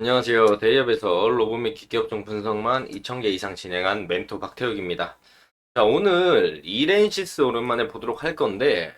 안녕하세요. 대기업에서 로봇 및 기계업종 분석만 2000개 이상 진행한 멘토 박태욱입니다. 자, 오늘 이렌시스 오랜만에 보도록 할 건데,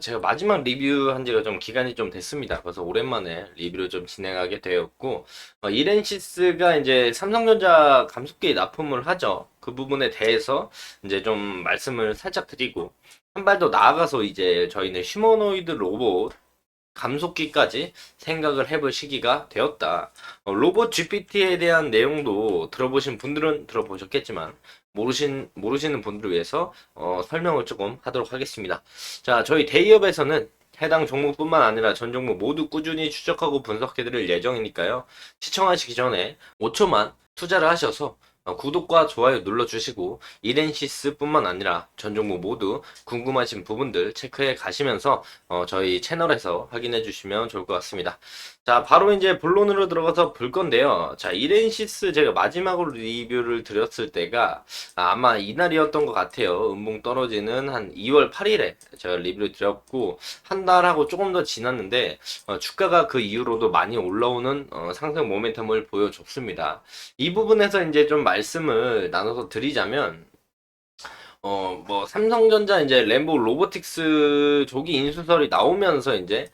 제가 마지막 리뷰한 지가 좀 기간이 좀 됐습니다. 그래서 오랜만에 리뷰를 좀 진행하게 되었고, 이렌시스가 이제 삼성전자 감속기에 납품을 하죠. 그 부분에 대해서 이제 좀 말씀을 살짝 드리고, 한 발 더 나아가서 이제 저희는 휴머노이드 로봇 감속기까지 생각을 해볼 시기가 되었다. 로봇 GPT에 대한 내용도 들어보신 분들은 들어보셨겠지만 모르시는 분들을 위해서 설명을 조금 하도록 하겠습니다. 자, 저희 대기업에서는 해당 종목뿐만 아니라 전 종목 모두 꾸준히 추적하고 분석해드릴 예정이니까요. 시청하시기 전에 5초만 투자를 하셔서 구독과 좋아요 눌러주시고 이렌시스뿐만 아니라 전 종목 모두 궁금하신 부분들 체크해 가시면서 저희 채널에서 확인해 주시면 좋을 것 같습니다. 자, 바로 이제 본론으로 들어가서 볼 건데요. 자, 이렌시스 제가 마지막으로 리뷰를 드렸을 때가 아마 이날이었던 것 같아요. 음봉 떨어지는 한 2월 8일에 제가 리뷰를 드렸고 한 달하고 조금 더 지났는데 주가가 그 이후로도 많이 올라오는 상승 모멘텀을 보여줬습니다. 이 부분에서 이제 좀 말씀을 나눠서 드리자면 뭐 삼성전자 이제 램보 로보틱스 조기 인수설이 나오면서 이제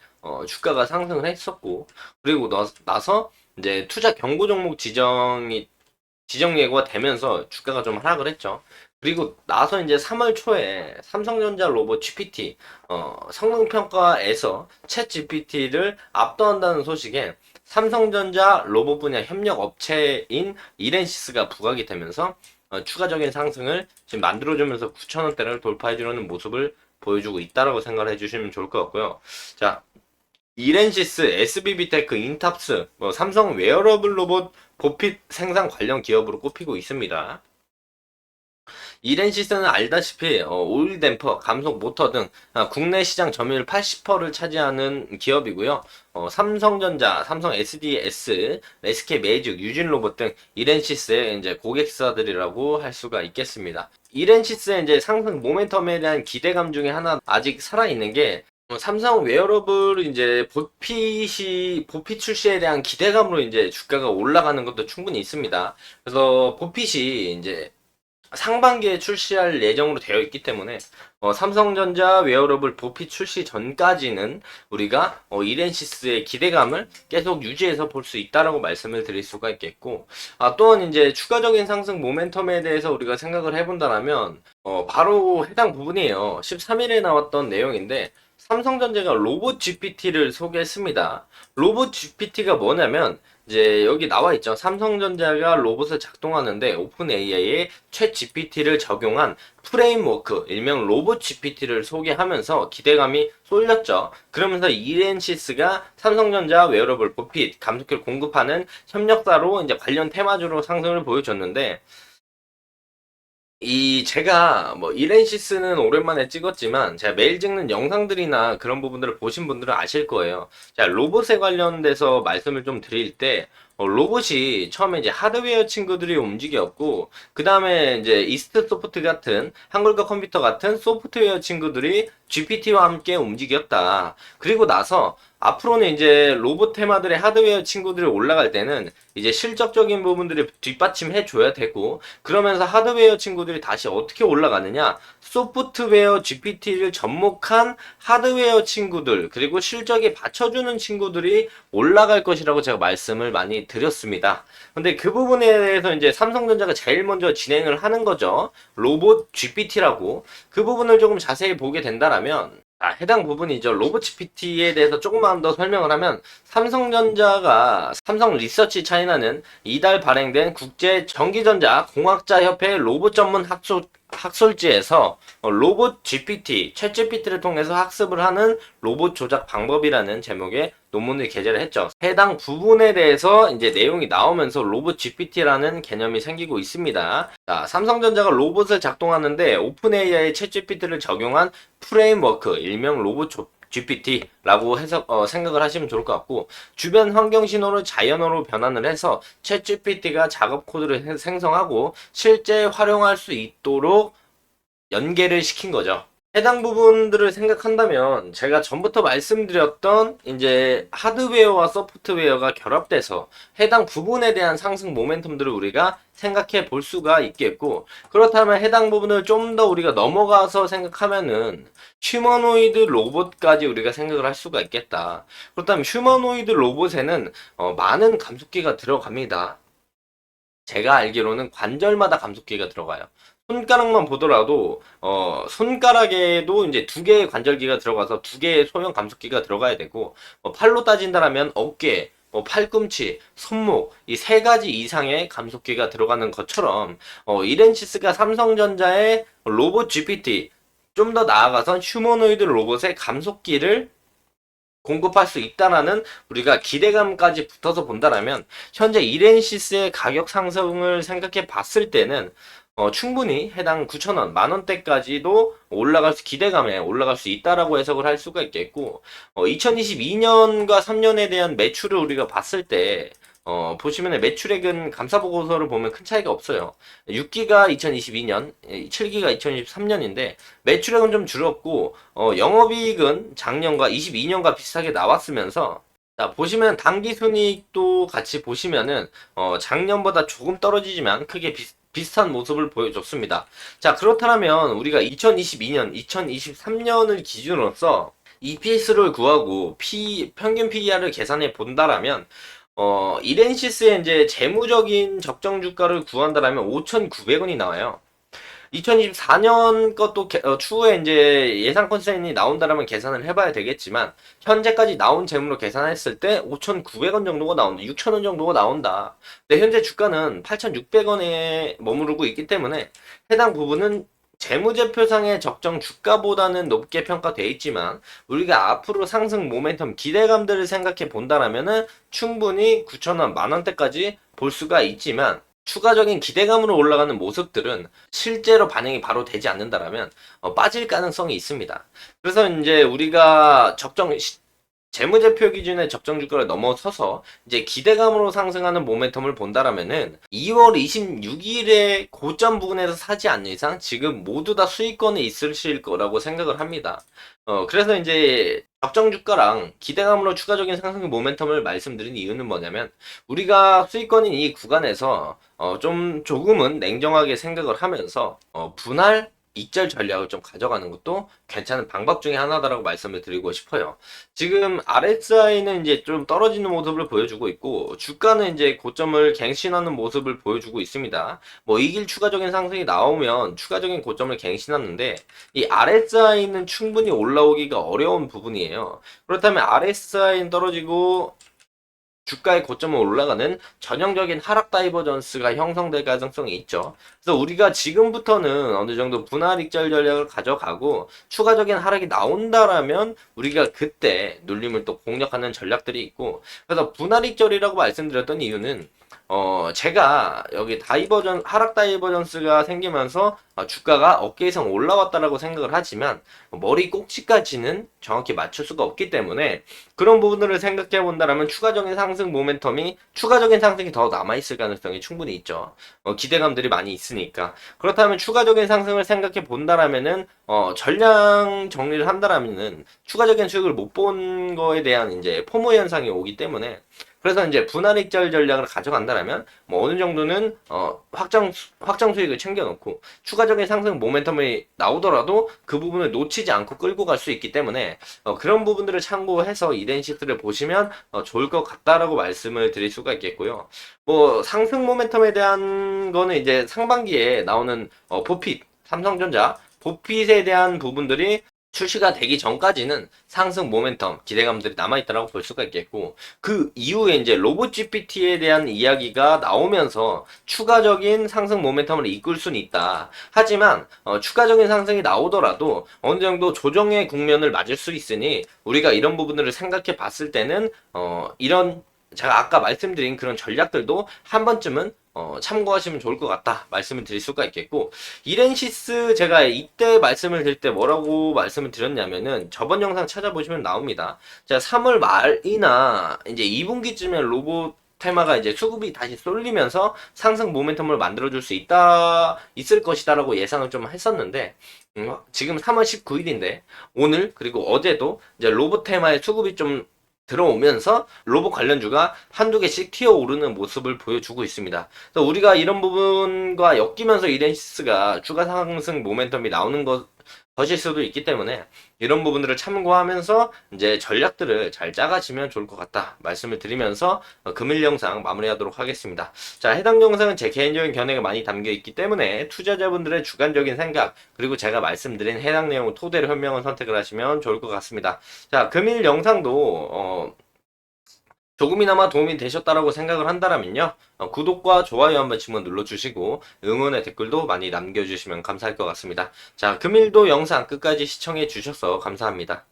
주가가 상승을 했었고 그리고 나서 이제 투자 경고 종목 지정 예고가 되면서 주가가 좀 하락을 했죠. 그리고 나서 이제 3월 초에 삼성전자 로봇 GPT 성능 평가에서 챗 GPT를 압도한다는 소식에 삼성전자 로봇 분야 협력 업체인 이렌시스가 부각이 되면서 추가적인 상승을 지금 만들어주면서 9,000원대를 돌파해주려는 모습을 보여주고 있다라고 생각을 해주시면 좋을 것 같고요. 자, 이렌시스, SBB테크, 인탑스, 삼성 웨어러블 로봇 보핏 생산 관련 기업으로 꼽히고 있습니다. 이렌시스는 알다시피 오일 댐퍼, 감속 모터 등 국내 시장 점유율 80%를 차지하는 기업이고요. 삼성전자, 삼성 SDS, SK 매직, 유진로봇 등 이렌시스의 이제 고객사들이라고 할 수가 있겠습니다. 이렌시스의 이제 상승 모멘텀에 대한 기대감 중에 하나 아직 살아있는 게 삼성 웨어러블 이제 보핏 출시에 대한 기대감으로 이제 주가가 올라가는 것도 충분히 있습니다. 그래서 보핏이 이제 상반기에 출시할 예정으로 되어 있기 때문에 삼성전자 웨어러블 보핏 출시 전까지는 우리가 이렌시스의 기대감을 계속 유지해서 볼 수 있다라고 말씀을 드릴 수가 있겠고 또한 이제 추가적인 상승 모멘텀에 대해서 우리가 생각을 해본다면 바로 해당 부분이에요. 13일에 나왔던 내용인데 삼성전자가 로봇 GPT를 소개했습니다. 로봇 GPT가 뭐냐면 이제 여기 나와 있죠. 삼성전자가 로봇을 작동하는데 오픈 AI에 챗 GPT를 적용한 프레임워크, 일명 로봇 GPT를 소개하면서 기대감이 쏠렸죠. 그러면서 이렌시스가 삼성전자 웨어러블 보핏 감속기를 공급하는 협력사로 이제 관련 테마주로 상승을 보여줬는데 제가 뭐 이렌시스는 오랜만에 찍었지만 제가 매일 찍는 영상들이나 그런 부분들을 보신 분들은 아실 거예요. 자, 로봇에 관련돼서 말씀을 좀 드릴 때 로봇이 처음에 이제 하드웨어 친구들이 움직였고 그 다음에 이제 이스트 소프트 같은 한글과 컴퓨터 같은 소프트웨어 친구들이 GPT와 함께 움직였다. 그리고 나서 앞으로는 이제 로봇 테마들의 하드웨어 친구들이 올라갈 때는 이제 실적적인 부분들을 뒷받침해 줘야 되고 그러면서 하드웨어 친구들이 다시 어떻게 올라가느냐 소프트웨어 GPT를 접목한 하드웨어 친구들 그리고 실적에 받쳐주는 친구들이 올라갈 것이라고 제가 말씀을 많이 드렸습니다. 근데 그 부분에 대해서 이제 삼성전자가 제일 먼저 진행을 하는 거죠. 로봇 GPT라고 그 부분을 조금 자세히 보게 된다라면 해당 부분이죠. 로봇 GPT에 대해서 조금만 더 설명을 하면 삼성전자가 삼성 리서치 차이나는 이달 발행된 국제 전기전자 공학자 협회 로봇 전문 학술지에서 로봇 GPT, 챗 GPT를 통해서 학습을 하는 로봇 조작 방법이라는 제목의 논문을 게재를 했죠. 해당 부분에 대해서 이제 내용이 나오면서 로봇 GPT라는 개념이 생기고 있습니다. 자, 삼성전자가 로봇을 작동하는데 오픈 AI의 챗 GPT를 적용한 프레임워크, 일명 로봇 GPT라고 해서 생각을 하시면 좋을 것 같고 주변 환경 신호를 자연어로 변환을 해서 챗 GPT가 작업 코드를 생성하고 실제 활용할 수 있도록 연계를 시킨 거죠. 해당 부분들을 생각한다면 제가 전부터 말씀드렸던 이제 하드웨어와 소프트웨어가 결합돼서 해당 부분에 대한 상승 모멘텀들을 우리가 생각해 볼 수가 있겠고, 그렇다면 해당 부분을 좀 더 우리가 넘어가서 생각하면은 휴머노이드 로봇까지 우리가 생각을 할 수가 있겠다. 그렇다면 휴머노이드 로봇에는 많은 감속기가 들어갑니다. 제가 알기로는 관절마다 감속기가 들어가요. 손가락만 보더라도 손가락에도 이제 두 개의 관절기가 들어가서 두 개의 소형 감속기가 들어가야 되고, 팔로 따진다라면 어깨, 팔꿈치, 손목 이 세 가지 이상의 감속기가 들어가는 것처럼 이렌시스가 삼성전자의 로봇 GPT, 좀 더 나아가선 휴머노이드 로봇의 감속기를 공급할 수 있다라는 우리가 기대감까지 붙어서 본다라면, 현재 이렌시스의 가격 상승을 생각해 봤을 때는 충분히 해당 9,000원, 만원대까지도 기대감에 올라갈 수 있다라고 해석을 할 수가 있겠고, 2022년과 3년에 대한 매출을 우리가 봤을 때, 보시면 매출액은 감사보고서를 보면 큰 차이가 없어요. 6기가 2022년, 7기가 2023년인데, 매출액은 좀 줄었고, 영업이익은 작년과 22년과 비슷하게 나왔으면서, 자, 보시면 당기순이익도 같이 보시면은, 작년보다 조금 떨어지지만 크게 비슷한 모습을 보여줬습니다. 자, 그렇다면 우리가 2022년, 2023년을 기준으로서 EPS를 구하고 평균 PER을 계산해 본다라면, 이렌시스의 이제 재무적인 적정 주가를 구한다라면 5,900원이 나와요. 2024년 것도 추후에 이제 예상 컨센이 나온다라면 계산을 해봐야 되겠지만, 현재까지 나온 재무로 계산했을 때 5,900원 정도가 나온다. 6,000원 정도가 나온다. 근데 현재 주가는 8,600원에 머무르고 있기 때문에 해당 부분은 재무제표상의 적정 주가보다는 높게 평가되어 있지만, 우리가 앞으로 상승 모멘텀 기대감들을 생각해 본다라면은 충분히 9,000원, 만원대까지 볼 수가 있지만, 추가적인 기대감으로 올라가는 모습들은 실제로 반영이 바로 되지 않는다라면 빠질 가능성이 있습니다. 그래서 이제 우리가 재무제표 기준의 적정 주가를 넘어서서 이제 기대감으로 상승하는 모멘텀을 본다라면은 2월 26일에 고점 부근에서 사지 않는 이상 지금 모두 다 수익권에 있으실 거라고 생각을 합니다. 그래서 이제 적정 주가랑 기대감으로 추가적인 상승 모멘텀을 말씀드린 이유는 뭐냐면, 우리가 수익권인 이 구간에서 조금은 냉정하게 생각을 하면서 분할 익절 전략을 좀 가져가는 것도 괜찮은 방법 중에 하나다라고 말씀을 드리고 싶어요. 지금 RSI는 이제 좀 떨어지는 모습을 보여주고 있고, 주가는 이제 고점을 갱신하는 모습을 보여주고 있습니다. 뭐 이 길 추가적인 상승이 나오면 추가적인 고점을 갱신하는데, 이 RSI는 충분히 올라오기가 어려운 부분이에요. 그렇다면 RSI는 떨어지고 주가의 고점을 올라가는 전형적인 하락 다이버전스가 형성될 가능성이 있죠. 그래서 우리가 지금부터는 어느 정도 분할 익절 전략을 가져가고 추가적인 하락이 나온다라면 우리가 그때 눌림을 또 공략하는 전략들이 있고, 그래서 분할 익절이라고 말씀드렸던 이유는 제가 여기 하락 다이버전스가 생기면서 주가가 어깨 이상 올라왔다라고 생각을 하지만 머리 꼭지까지는 정확히 맞출 수가 없기 때문에, 그런 부분들을 생각해 본다라면 추가적인 상승이 더 남아있을 가능성이 충분히 있죠. 기대감들이 많이 있으니까. 그렇다면 추가적인 상승을 생각해 본다라면은 전량 정리를 한다라면은 추가적인 수익을 못 본 거에 대한 이제 포모 현상이 오기 때문에, 그래서 이제 분할 익절 전략을 가져간다라면 뭐 어느 정도는 확정 수익을 챙겨놓고 추가적인 상승 모멘텀이 나오더라도 그 부분을 놓치지 않고 끌고 갈 수 있기 때문에 그런 부분들을 참고해서 이덴시스를 보시면 좋을 것 같다라고 말씀을 드릴 수가 있겠고요. 뭐 상승 모멘텀에 대한 거는 이제 상반기에 나오는 삼성전자 보핏에 대한 부분들이 출시가 되기 전까지는 상승 모멘텀 기대감들이 남아있다라고 볼 수가 있겠고, 그 이후에 이제 로봇 GPT에 대한 이야기가 나오면서 추가적인 상승 모멘텀을 이끌 수는 있다. 하지만 추가적인 상승이 나오더라도 어느 정도 조정의 국면을 맞을 수 있으니, 우리가 이런 부분들을 생각해 봤을 때는 이런 제가 아까 말씀드린 그런 전략들도 한 번쯤은 참고하시면 좋을 것 같다 말씀을 드릴 수가 있겠고, 이렌시스 제가 이때 말씀을 드릴 때 뭐라고 말씀을 드렸냐면은 저번 영상 찾아보시면 나옵니다. 제가 3월 말이나 이제 2분기쯤에 로봇 테마가 이제 수급이 다시 쏠리면서 상승 모멘텀을 만들어줄 수 있을 것이다라고 예상을 좀 했었는데, 지금 3월 19일인데 오늘 그리고 어제도 이제 로봇 테마의 수급이 좀 들어오면서 로봇 관련주가 한두 개씩 튀어오르는 모습을 보여주고 있습니다. 그래서 우리가 이런 부분과 엮이면서 이렌시스가 주가 상승 모멘텀이 나오는 것일 수도 있기 때문에 이런 부분들을 참고하면서 이제 전략들을 잘 짜가시면 좋을 것 같다 말씀을 드리면서 금일 영상 마무리하도록 하겠습니다. 자, 해당 영상은 제 개인적인 견해가 많이 담겨 있기 때문에 투자자분들의 주관적인 생각 그리고 제가 말씀드린 해당 내용을 토대로 현명한 선택을 하시면 좋을 것 같습니다. 자, 금일 영상도 조금이나마 도움이 되셨다라고 생각을 한다면요. 구독과 좋아요 한 번씩만 눌러주시고 응원의 댓글도 많이 남겨주시면 감사할 것 같습니다. 자, 금일도 영상 끝까지 시청해 주셔서 감사합니다.